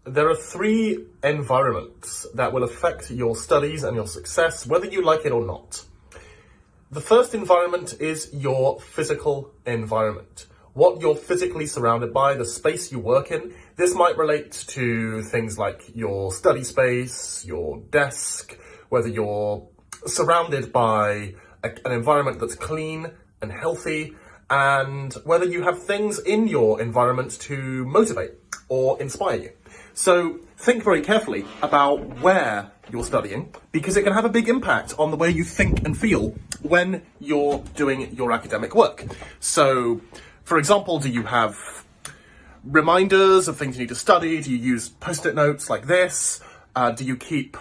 There are three environments that will affect your studies and your success, whether you like it or not. The first environment is your physical environment. What you're physically surrounded by, the space you work in. This might relate to things like your study space, your desk, whether you're surrounded by an environment that's clean and healthy, and whether you have things in your environment to motivate or inspire you. So think very carefully about where you're studying, because it can have a big impact on the way you think and feel when you're doing your academic work. So, for example, do you have reminders of things you need to study? Do you use post-it notes like this? Do you keep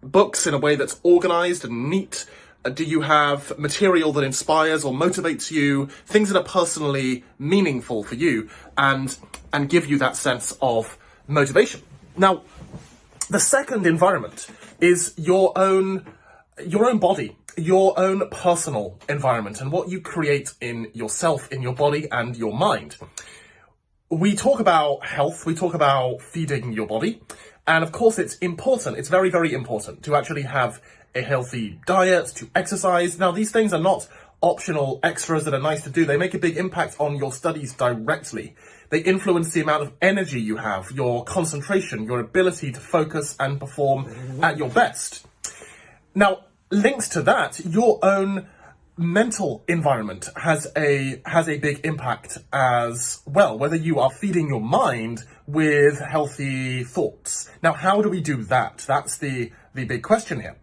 books in a way that's organized and neat? Do you have material that inspires or motivates you, things that are personally meaningful for you and give you that sense of motivation? Now, the second environment is your own body, your own personal environment, and what you create in yourself, in your body and your mind. We talk about health, we talk about feeding your body, and of course it's important, it's very, very important to actually have a healthy diet, to exercise. Now, these things are not optional extras that are nice to do. They make a big impact on your studies directly. They influence the amount of energy you have, your concentration, your ability to focus and perform at your best. Now, linked to that, your own mental environment has a big impact as well, whether you are feeding your mind with healthy thoughts. Now, how do we do that? That's the big question here.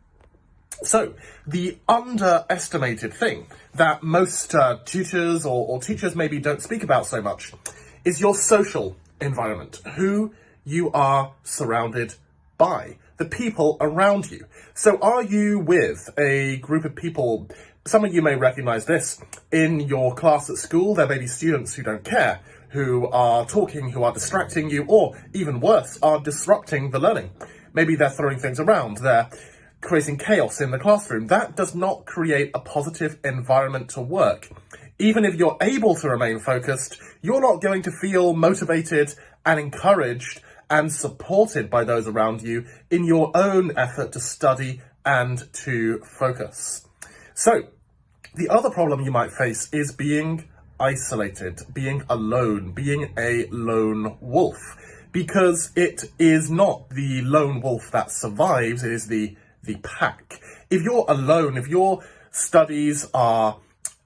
So, the underestimated thing that most tutors or teachers maybe don't speak about so much is your social environment, who you are surrounded by, the people around you. So are you with a group of people? Some of you may recognize this in your class at school. There may be students who don't care, who are talking, who are distracting you, or even worse, are disrupting the learning. Maybe they're throwing things around, they're creating chaos in the classroom. That does not create a positive environment to work. Even if you're able to remain focused, you're not going to feel motivated and encouraged and supported by those around you in your own effort to study and to focus. So, the other problem you might face is being isolated, being alone, being a lone wolf, because it is not the lone wolf that survives, it is the pack. If you're alone, if your studies are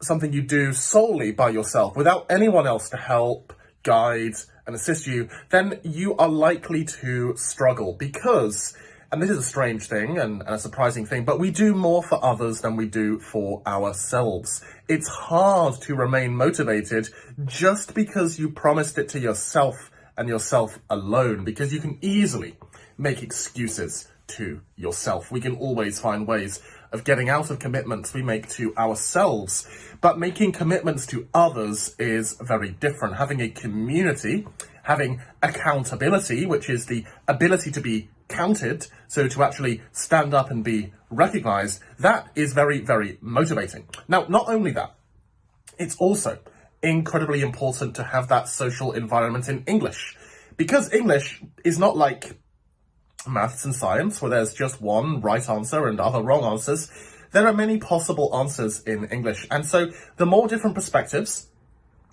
something you do solely by yourself, without anyone else to help, guide, and assist you, then you are likely to struggle because, and this is a strange thing and a surprising thing, but we do more for others than we do for ourselves. It's hard to remain motivated just because you promised it to yourself and yourself alone, because you can easily make excuses to yourself. We can always find ways of getting out of commitments we make to ourselves, but making commitments to others is very different. Having a community, having accountability, which is the ability to be counted, so to actually stand up and be recognized, that is very, very motivating. Now, not only that, it's also incredibly important to have that social environment in English, because English is not like maths and science, where there's just one right answer and other wrong answers. There are many possible answers in English, and so the more different perspectives,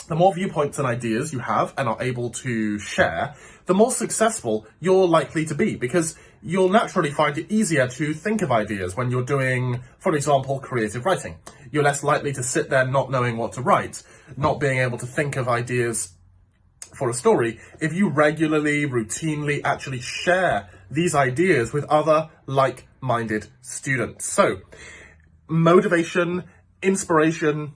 the more viewpoints and ideas you have and are able to share, the more successful you're likely to be, because you'll naturally find it easier to think of ideas when you're doing, for example, creative writing. You're less likely to sit there not knowing what to write, not being able to think of ideas for a story, if you regularly, routinely actually share these ideas with other like-minded students. So, motivation, inspiration,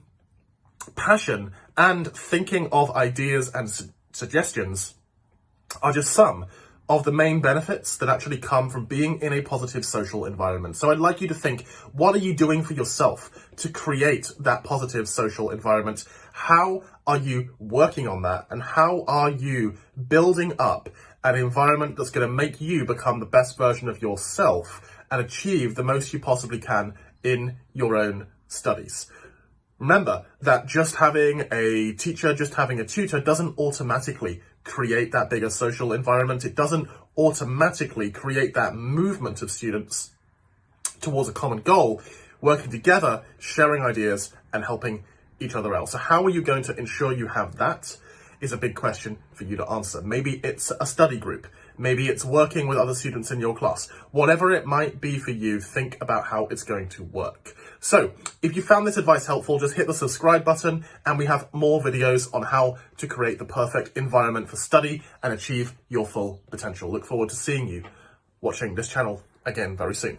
passion, and thinking of ideas and suggestions are just some of the main benefits that actually come from being in a positive social environment. So I'd like you to think, what are you doing for yourself to create that positive social environment? How are you working on that? And how are you building up an environment that's going to make you become the best version of yourself and achieve the most you possibly can in your own studies? Remember that just having a teacher, just having a tutor doesn't automatically create that bigger social environment. It doesn't automatically create that movement of students towards a common goal, working together, sharing ideas, and helping each other out. So how are you going to ensure you have that is a big question for you to answer. Maybe it's a study group. Maybe it's working with other students in your class. Whatever it might be for you, think about how it's going to work. So if you found this advice helpful, just hit the subscribe button, and we have more videos on how to create the perfect environment for study and achieve your full potential. Look forward to seeing you watching this channel again very soon.